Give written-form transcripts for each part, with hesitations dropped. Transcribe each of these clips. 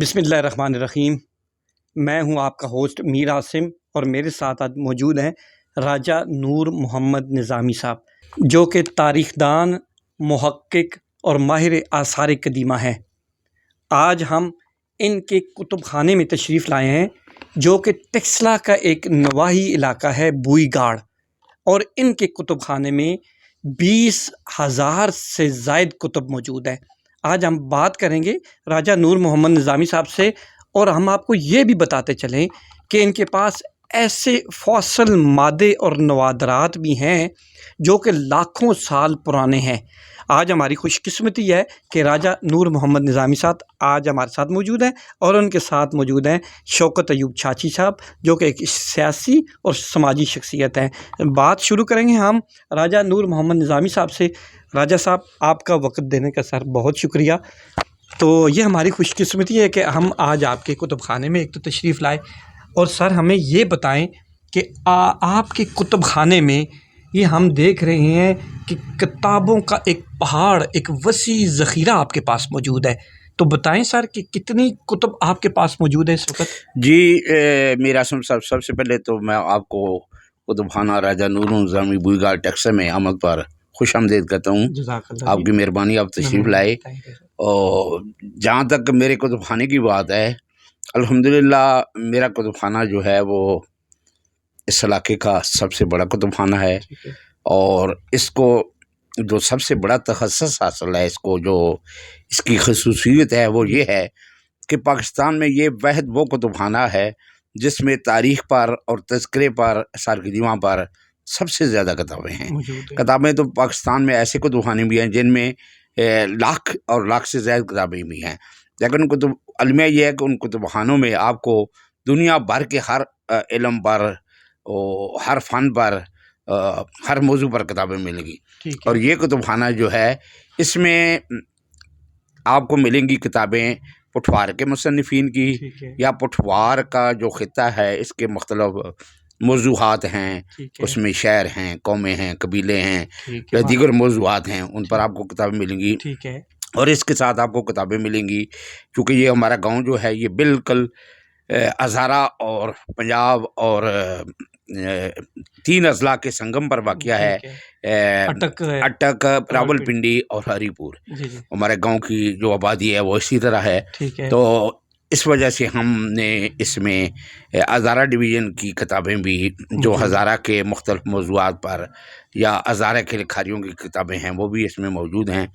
बिस्मिल्लाहिर्रहमानिर्रहीम। मैं हूं आपका होस्ट मीर आसिम और मेरे साथ आज मौजूद हैं राजा नूर मोहम्मद निज़ामी साहब, जो कि तारीख़दान, मुहक्किक और माहिर आसार कदीमा हैं। आज हम इनके कुतुब खाने में तशरीफ़ लाए हैं, जो कि टेक्सला का एक नवाही इलाका है बूईगाड़, और इनके कुतुब खाने में 20,000 से ज़ायद कुतुब मौजूद हैं। आज हम बात करेंगे राजा नूर मोहम्मद निज़ामी साहब से, और हम आपको ये भी बताते चलें कि इनके पास ऐसे फॉसिल मादे और नवादरात भी हैं जो कि लाखों साल पुराने हैं। आज हमारी खुशकिस्मती है कि राजा नूर मोहम्मद निज़ामी साहब आज हमारे साथ मौजूद हैं, और उनके साथ मौजूद हैं शौकत अयूब चाची साहब, जो कि एक सियासी और समाजी शख्सियत हैं। बात शुरू करेंगे हम राजा नूर मोहम्मद निज़ामी साहब से। राजा साहब, आपका वक़्त देने का सर बहुत शुक्रिया। तो ये हमारी खुशकिस्मती है कि हम आज आपके कुतुब खाने में एक तो तशरीफ़ लाए, और सर हमें ये बताएं कि आपके कुतुब खाने में ये हम देख रहे हैं कि किताबों का एक पहाड़, एक वसी ज़ख़ीरा आपके पास मौजूद है। तो बताएं सर कि कितनी कुतुब आपके पास मौजूद है इस वक्त? जी, मेरा साहब, सबसे पहले तो मैं आपको कुतुब खाना राजा नूर निज़ामी बूईगाड़ टेक्सा में आमद पर खुश आमदीद कहता हूँ। आपकी मेहरबानी, आप तशरीफ़ लाए। और जहाँ तक मेरे कुतुब खाने की बात है, अल्हम्दुलिल्लाह मेरा कुतुब खाना जो है वो इस इलाके का सबसे बड़ा कुतुब खाना है, और इसको जो सबसे बड़ा तखस्सुस हासिल है, इसको जो इसकी खसूसियत है वो ये है कि पाकिस्तान में ये वाहिद वो कुतुब खाना है जिसमें तारीख़ पर और तज़किरे पर, आसार क़दीमा पर सबसे ज़्यादा किताबें हैं। किताबें तो पाकिस्तान में ऐसे कुतुब खाने भी हैं जिनमें लाख और लाख से ज़्यादा किताबें भी हैं, लेकिन कुतुब अलमिया ये है कि उन कुतुब खानों में आपको दुनिया भर के हर इल्म पर, हर फ़न पर, हर मौजू पर किताबें मिलेंगी। और ये कुतुब खाना जो है, इसमें आपको मिलेंगी किताबें पुठवार के मुसन्निफ़ीन की, या पुठवार का जो ख़ित्ता है इसके मुख्तलिफ मौज़ूआत हैं, उसमें शहर हैं, कौमें हैं, कबीले हैं, या दीगर मौज़ूआत हैं, उन पर आपको किताबें मिलेंगी। और इसके साथ आपको किताबें मिलेंगी, क्योंकि ये हमारा गांव जो है ये बिल्कुल हज़ारा और पंजाब और 3 अज़ला के संगम पर वाक़या है। अटक, रावलपिंडी और हरीपुर हमारे गांव की जो आबादी है वो इसी तरह है। तो इस वजह से हमने इसमें हज़ारा डिवीज़न की किताबें भी, जो हज़ारा के मुख्तलिफ मौज़ूआत पर या हज़ारा के लिखारियों की किताबें हैं, वो भी इसमें मौजूद हैं।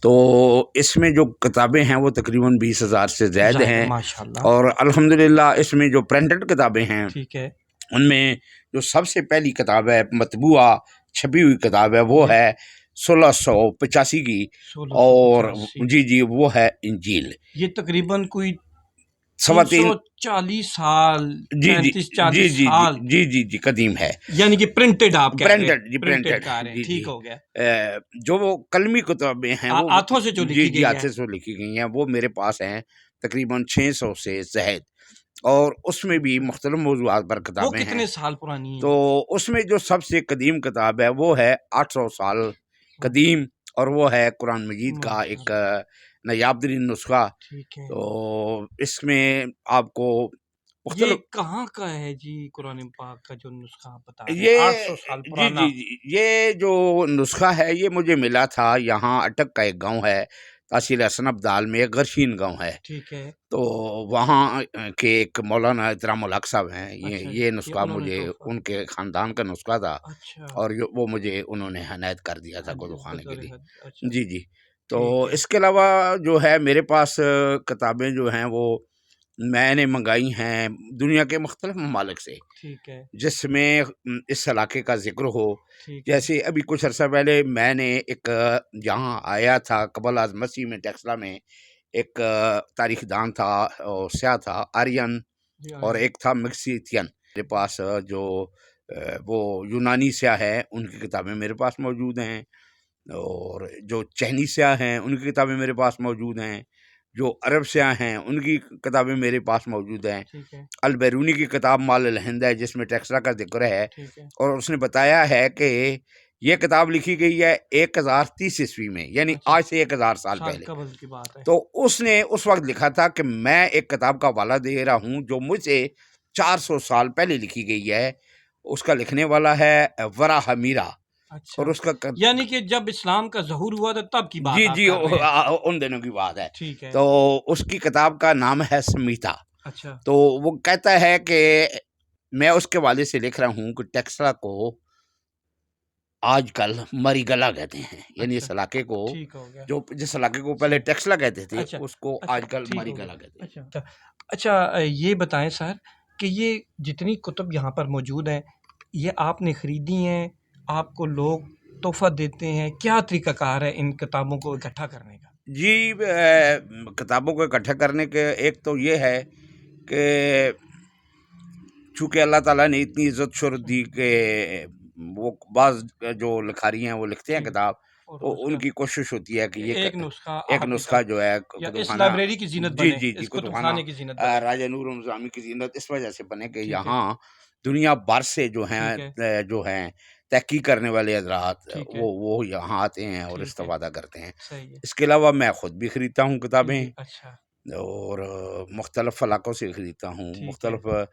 तो इसमें जो किताबें हैं वो तकरीबन 20,000 से ज़्यादा हैं। और अल्हम्दुलिल्लाह इसमें जो प्रिंटेड किताबें हैं, उनमें जो सबसे पहली किताब है, मतबूआ छपी हुई किताब है, वो है 1685 की, और जी वो है इंजील। ये तकरीबन कोई 340 साल, जी कदीम है, यानी कि प्रिंटेड, आप प्रिंटेड ठीक हो गया। जो वो कलमी किताबें हैं वो हाथों से जो लिखी गई हैं वो मेरे पास हैं तकरीबन 600 से ज़ायद, और उसमें भी मुख्तलिफ मौज़ूआत पर किताबें हैं। कितने साल पुरानी है? तो उसमें जो सबसे कदीम किताब है वो है 800 साल कदीम, और वो है कुरान मजीद का एक नायाबतरीन नुस्खा। तो इसमें आपको ये कहाँ का है जी, कुरान पाक का जो नुस्खा आप बता रहे हैं? ये 800 साल पुराना। जी, ये जो नुस्खा है ये मुझे मिला था, यहाँ अटक का एक गांव है, तहसील हसन अब्दाल में एक गरशीन गांव है। तो वहाँ के एक मौलाना इतरामुल हक साहब हैं, ये नुस्खा मुझे उनके ख़ानदान का नुस्खा था। और वो मुझे उन्होंने हनायत कर दिया था कुतुब खाने के लिए। जी। तो इसके अलावा जो है मेरे पास किताबें जो हैं वो मैंने मंगाई हैं दुनिया के मुख्तलिफ ममालिक से, जिसमें इस इलाके का जिक्र हो। जैसे अभी कुछ अर्सा पहले मैंने एक यहाँ आया था, कबल आज मसीह में टेक्सला में एक तारीख़दान था और स्याह था, आर्यन, और एक था मिक्सियन। मेरे पास जो वो यूनानी स्याह है उनकी किताबें मेरे पास मौजूद हैं, और जो चैनी स्याह हैं उनकी किताबें मेरे पास मौजूद हैं, जो अरब स्याह हैं उनकी किताबें मेरे पास मौजूद हैं। अल बैरूनी की किताब माल अल हिंद है जिसमें टेक्सला का जिक्र है, और उसने बताया है कि ये किताब लिखी गई है 1030 ईस्वी में, यानी अच्छा। आज से 1000 साल साल पहले। कबल की बात है। तो उसने उस वक्त लिखा था कि मैं एक किताब का हवाला दे रहा हूँ जो मुझसे 400 साल पहले लिखी गई है। उसका लिखने वाला है वराह मीरा, अच्छा, और उसका यानी कि जब इस्लाम का ज़हूर हुआ था तब की बात जी आप जी कर रहे हैं। उन दिनों की बात है। ठीक है। तो उसकी किताब का नाम है संहिता। अच्छा। तो वो कहता है कि मैं उसके वाले से लिख रहा हूँ कि टेक्सला को आजकल मरी गला कहते हैं, यानी इस अच्छा, इलाके को, ठीक हो गया। जो जिस इलाके को पहले टेक्सला कहते थे अच्छा, उसको अच्छा, आजकल ठीक मरी हो गला गया। कहते हैं। अच्छा, अच्छा, ये बताएँ सर कि ये जितनी कुतुब यहाँ पर मौजूद हैं, ये आपने खरीदी हैं, आपको लोग तोहफ़ा देते हैं, क्या तरीक़ाकार है इन किताबों को इकट्ठा करने का? जी, किताबों को इकट्ठा करने के एक तो ये है कि चूँकि अल्लाह ताला ने इतनी इज़्ज़त शोहरत दी कि वो बाज़ जो लिखारी हैं वो लिखते हैं जी, किताब, और तो उसका उनकी कोशिश होती है कि ये एक नुस्ख़ा एक आपके नुस्ख़ा साथ जो है या इस कुतुबखाना, लाइब्रेरी की ज़ीनत जी, बने, जी, जी, इस कुतुबखाना कुतुबख़ाने की ज़ीनत बने। राजा नूर निज़ामी की ज़ीनत इस वजह से बने कि ठीक है, यहाँ दुनिया भर से जो ठीक हैं है, जो हैं तहक़ीक़ करने वाले हज़रात ठीक है, वो यहाँ आते हैं और ठीक है, इस्तिफ़ादा करते हैं। सही है। इसके अलावा मैं ख़ुद भी ख़रीदता हूँ ठीक है, किताबें, अच्छा, और मुख्तलिफ़ इलाकों से ख़रीदता हूँ, ठीक है, मुख्तलिफ़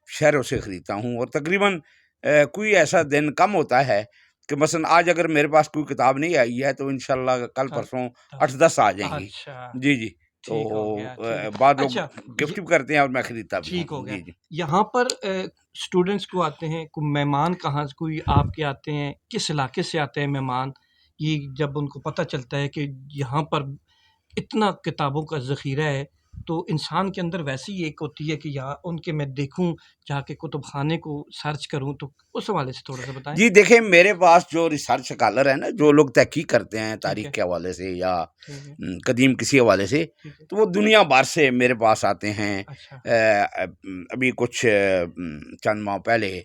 शहरों से ख़रीदता हूँ, और तकरीबन कोई ऐसा दिन कम होता है कि मसलन आज अगर मेरे पास कोई किताब नहीं आई है तो इंशाअल्लाह कल कल परसों 10 8-10 आ जाएंगी। अच्छा, जी, जी। तो ठीक हो गया, ठीक है। बाद लोग अच्छा, गिफ्ट ये भी करते हैं और मैं ख़रीदता भी हूँ। ठीक हो गया। जी, जी। यहाँ पर स्टूडेंट्स को आते हैं, कोई मेहमान कहाँ से कोई आपके आते हैं, किस इलाके से आते हैं मेहमान? ये जब उनको पता चलता है कि यहाँ पर इतना किताबों का ज़ख़ीरा है, तो इंसान के अंदर वैसी एक होती है कि यार उनके मैं देखूँ, जाके कुतुबख़ाने को सर्च करूँ, तो उस हवाले से थोड़ा-सा बताएँ? जी, देखिए मेरे पास जो रिसर्च स्कॉलर हैं ना, जो लोग तहक़ीक़ करते हैं ठीक तारीख़ है, के हवाले से या ठीक है, कदीम किसी हवाले से, ठीक है। तो वो दुनिया भर से मेरे पास आते हैं। अच्छा, अभी कुछ चंद माह पहले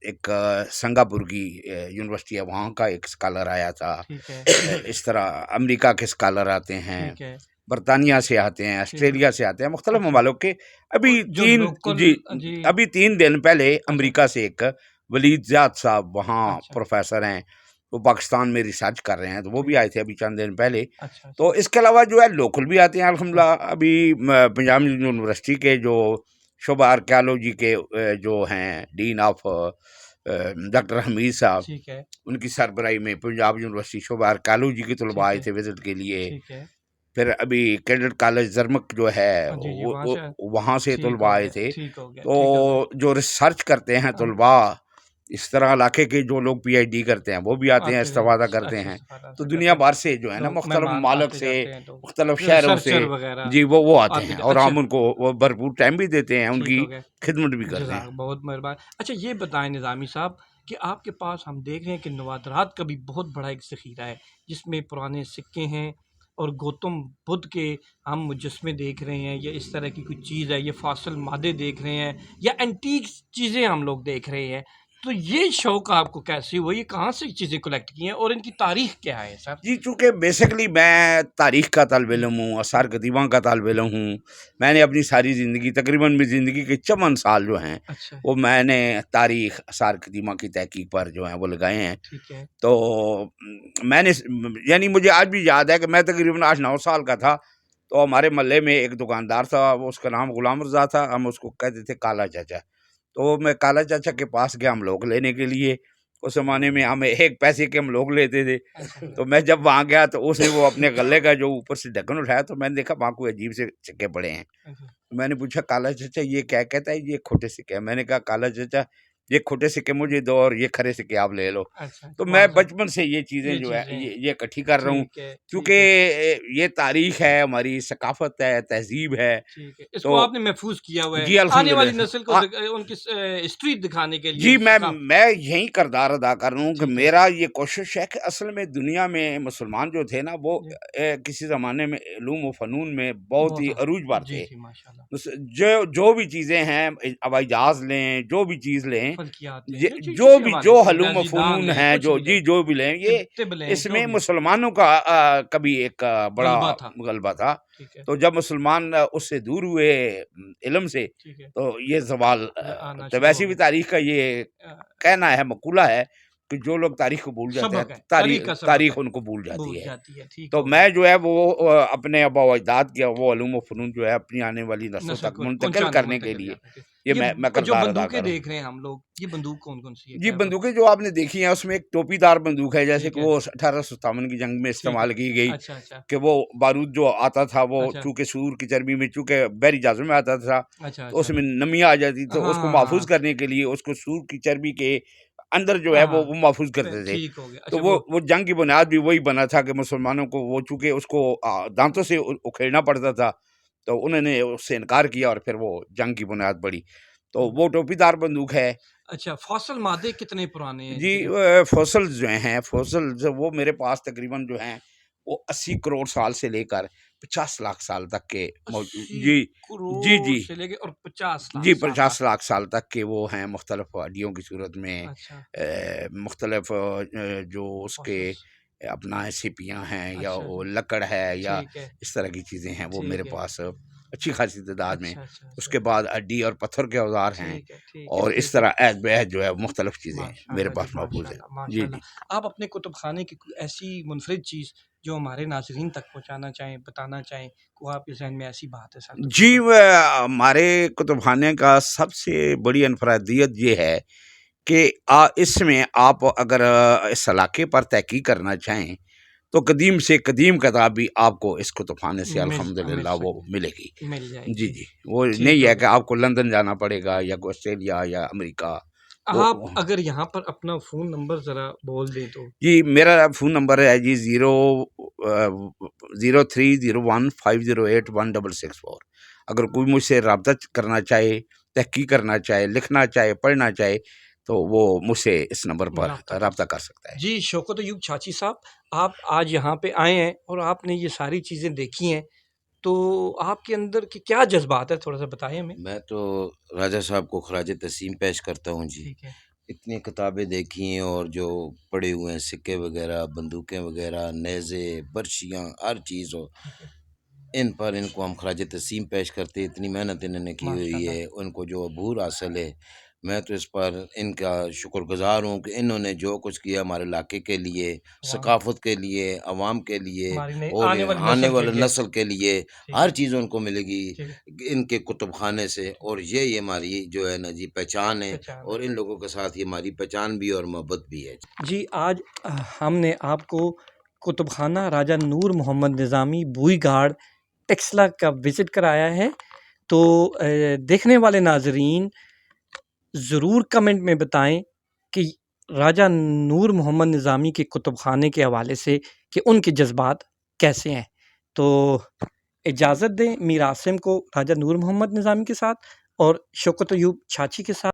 एक सिंगापुर की यूनिवर्सिटी है, वहाँ का एक स्कॉलर आया था। ठीक है, इस तरह अमेरिका के स्कॉलर आते हैं, ठीक है, बरतानिया से आते हैं, ठीक है। ऑस्ट्रेलिया से आते हैं, मुख्तलिफ़ अच्छा, ममालिक के। और अभी जो 3 लोकल जी, जी, अभी 3 दिन पहले अच्छा, अमेरिका से एक वलीद ज़ियाद साहब वहाँ अच्छा, प्रोफ़ेसर हैं, वो पाकिस्तान में रिसर्च कर रहे हैं, तो वो भी ठीक आए थे अभी चंद दिन पहले। अच्छा, अच्छा, तो इसके अलावा जो है लोकल भी आते हैं हुँ, अल्हम्दुलिल्लाह। अभी पंजाब यूनिवर्सिटी के जो शोबा आर्कियोलॉजी के जो हैं डीन ऑफ डॉक्टर हमीद साहब, ठीक है, उनकी सरबराही में पंजाब यूनिवर्सिटी शोबा आर्कियोलॉजी के तलबा ठीक आए है, थे विज़िट के लिए। ठीक है। फिर अभी कैडेट कॉलेज ज़रमक जो है जी, जी, वहाँ से वहाँ से ठीक तलबा हो आए गया, थे। ठीक हो गया, तो ठीक हो गया। जो रिसर्च करते हैं हाँ, तलबा, इस तरह इलाके के जो लोग पीएचडी करते हैं वो भी आते हैं, आते थे, इस्तिफ़ादा करते अच्छे हैं। इस्तेफ़ादा तो से दुनिया करते हैं। भर से जो है ना लोग मुख्तलिफ़ मेहमान ममालिक से, आते-जाते हैं तो मुख्तलिफ़ जो शहरों से, रिसर्चर वग़ैरह जी, वो आते हैं, और अच्छा, हम उनको वो भरपूर टाइम भी देते हैं, ठीक उनकी हो गया। खिदमत भी करते जज़ाक हैं। बहुत मेहरबान। अच्छा ये बताएँ निज़ामी साहब कि आपके पास हम देख रहे हैं कि नवादरात का भी बहुत बड़ा एक ज़ख़ीरा है, जिसमें पुराने सिक्के हैं और गौतम बुद्ध के हम मुजस्मे देख रहे हैं या इस तरह की कोई चीज़ है, ये फॉसिल मादे देख रहे हैं या एंटीक चीज़ें हम लोग देख रहे हैं। तो ये शौक़ आपको कैसे हुआ? ये कहाँ से चीज़ें कलेक्ट की हैं और इनकी तारीख़ क्या है सर? जी, चूँकि बेसिकली मैं तारीख़ का तालिब हुँ, इल्म हूँ, हुँ, आसार कदीमा का तालिब इल्म हूँ। मैंने अपनी सारी ज़िंदगी, तकरीबन मेरी ज़िंदगी के चमन साल जो हैं, अच्छा, वो मैंने तारीख़, आसार कदीमा की तहक़ीक़ पर जो हैं वो लगाए हैं। ठीक है, तो मैंने यानी मुझे आज भी याद है कि मैं तकरीबन 8-9 साल का था, तो हमारे मोहल्ले में एक दुकानदार था, वो उसका नाम गुलाम रज़ा था, हम उसको कहते थे काला चाचा। तो मैं काला चाचा के पास गया हम लोग लेने के लिए। उस ज़माने में हम 1 पैसे के हम लोग लेते थे। अच्छा, तो मैं जब वहाँ गया तो उसने वो अपने गले का जो ऊपर से ढक्कन उठाया, तो मैंने देखा वहाँ कोई अजीब से सिक्के पड़े हैं। अच्छा, मैंने पूछा, काला चाचा ये क्या है? कहता है ये खोटे सिक्के हैं। मैंने कहा, काला चाचा ये खोटे सिक्के मुझे दो और ये खरे सिक्के आप ले लो। अच्छा, तो मैं माशा बचपन से ये चीज़ें ये जो है चीज़ें ये इकट्ठी कर रहा हूँ, ठीक है, क्योंकि ठीक है। ये तारीख़ है, हमारी सकाफ़त है, तहज़ीब है। ठीक है, इसको तो आपने महफ़ूज़ किया हुआ है, जी, आने वाली अल्हम्दुलिल्लाह। नस्ल को उनकी हिस्ट्री दिखाने के लिए जी, सका मैं यही किरदार अदा कर रहा हूँ कि ठीक है, मेरा ये कोशिश है कि असल में दुनिया में मुसलमान जो थे ना, वो जी, किसी ज़माने में इल्म व फ़नून में बहुत ही बहुत अरूज पर जी, थे। जी, माशाल्लाह। जो भी चीज़ें हैं, हवाई जहाज़ लें, जो भी चीज़ लें, फ़ल्कियात लें ये या किसी जो भी हवाले जो से हलूम व रियाज़ीदान फ़नून लें, हैं, कुछ जो भी जी, लें, जो भी लें, ये तिब लें, जो इसमें भी मुसलमानों का कभी एक बड़ा गलबा था, गलबा था। ठीक है, तो जब मुसलमान उससे दूर हुए इल्म से, ठीक है, तो ये ज़वाल आना तो शुरू हो वैसे भी गया। तारीख़ का ये अ, कहना है, मक़ूला है कि जो लोग तारीख को भूल जाते सबक हैं, है, तारीख का सबक तारीख है, उनको भूल जाती भूल है। जाती है, ठीक तो हो मैं गया। जो है वो अपने आबा व अजदाद के वो उलूम व फ़नून जो है अपनी आने वाली नस्लों नस्ल तक को मुंतकिल करने के लिए ये ये मैं जो किरदार अदा बंदूकें कर रहा हूँ। देख रहे हैं हम लोग, ये बंदूक कौन-कौन सी है? जी, क्या कुछ बंदूकें जो आपने देखी हैं उसमें एक टोपीदार बंदूक है, जैसे ठीक कि है, वो 1857 की जंग में ठीक है। इस्तेमाल की गई, अच्छा, अच्छा, कि वो बारूद जो आता था वो अच्छा, चूँकि सूअर की चर्बी में चूँकि बहरी जहाज़ों में आता था, अच्छा, तो अच्छा। उसमें नमी आ जाती, हाँ, तो उसको हाँ, महफ़ूज़ हाँ। करने के लिए उसको सूअर की चर्बी के अंदर जो है हाँ, वो महफ़ूज़ प करते थे। ठीक हो गया। तो अच्छा वो जंग की बुनियाद भी वही बना था कि मुसलमानों को वो चूँकि उसको दाँतों से उखेड़ना पड़ता था, तो उन्होंने उससे इनकार किया और फिर वो जंग की बुनियाद पड़ी। तो वो टोपीदार बंदूक है। अच्छा, फॉसिल मादे कितने पुराने हैं जी, इनके जो? फॉसिल्स जो हैं, फॉसिल्स वो मेरे पास तकरीबन जो हैं वो 80 करोड़ साल से लेकर 50 लाख साल तक के मौजूद। 80 जी, जी, करोड़ जी। से लेके और 50 जी, लाख साल 50 तक। लाख साल तक के वो हैं, मुख्तलिफ हड्डियों की सूरत में, अच्छा, मुख्तलिफ जो उसके फॉसिल्स। अपना सीपियाँ हैं या अच्छा, वो अच्छा। लकड़ है या ठीक है, इस तरह की चीज़ें हैं, वो मेरे ठीक है। पास अच्छी खासी तादाद में। अच्छा, अच्छा, अच्छा। उसके बाद हड्डी और पत्थर के औज़ार हैं ठीक है, और इस ठीक है। तरह ऐज़ बेहद जो है मुख्तलिफ चीज़ें मेरे माशाअल्लाह जी, पास महफूज़ हैं। माशाअल्लाह, जी, जी। माशाअल्लाह। आप अपने कुतुबखाने की कोई ऐसी मुनफ़रिद चीज़ जो हमारे नाज़रीन तक पहुँचाना चाहें, बताना चाहें, को आपके ज़हन में ऐसी बात है सर तो जी, बिल्कुल। हमारे कुतुबखाने का सबसे बड़ी इन्फरादियत ये है कि इसमें आप अगर इस इलाके पर तहकीक करना चाहें, तो कदीम से कदीम किताब भी आपको इस कुतुबखाने से मिल अल्हम्दुलिल्लाह वो सके मिलेगी। मिल जी, जाएगी। जी। वो ठीक नहीं हो है कि गया। आपको लंदन जाना पड़ेगा या कोई ऑस्ट्रेलिया या अमेरिका। आप वो अगर यहाँ पर अपना फ़ोन नंबर ज़रा बोल दें तो? जी, मेरा फ़ोन नंबर है जी 0301508166 अगर कोई मुझसे राब्ता करना चाहे, तहकीक करना चाहे, लिखना चाहे, पढ़ना चाहे, तो वो मुझसे इस नंबर पर राब्ता कर राब्ता सकते। कर सकता है। जी, शौकत अयूब छाची साहब, आप आज यहाँ पे आए हैं और आपने ये सारी चीज़ें देखी हैं, तो आपके अंदर के क्या जज़्बात हैं? थोड़ा-सा बताएँ हमें। मैं तो राजा साहब को ख़राज तस्लीम पेश करता हूँ जी। ठीक है। इतनी किताबें देखी हैं और जो पड़े हुए हैं सिक्के वग़ैरह, बंदूकें वग़ैरह, नेज़े, बर्शियाँ, हर चीज़ हो, ठीक है। इन पर इनको हम ख़राज तस्लीम पेश करते हैं। इतनी मेहनत इन्होंने की हुई माशाअल्लाह। है, उनको जो अबूर हासिल है, मैं तो इस पर इनका शुक्रगुज़ार हूँ कि इन्होंने जो कुछ किया हमारे इलाके के लिए, वाह! सक़ाफ़त के लिए, अवाम के लिए हमारी नई और आने वाली आने नस्ल के वाले लिए। नस्ल के लिए, ठीक हर है, चीज़ उनको मिलेगी ठीक है, इनके कुतुबखाने से। और यही हमारी जो है ना जी पहचान है पहचान है। और इन लोगों के साथ ये हमारी पहचान भी है और मोहब्बत भी है। जी, आज हमने आपको कुतुबखाना राजा नूर मोहम्मद निज़ामी बूईगाड़ टेक्सला का विज़िट कराया है। तो देखने वाले नाज़रीन ज़रूर कमेंट में बताएँ कि राजा नूर मोहम्मद निज़ामी के कुतुबखाने के हवाले से कि उनके जज़्बात कैसे हैं। तो इजाज़त दें मीर आसिम को राजा नूर मोहम्मद निज़ामी के साथ और शौकत अयूब छाची के साथ।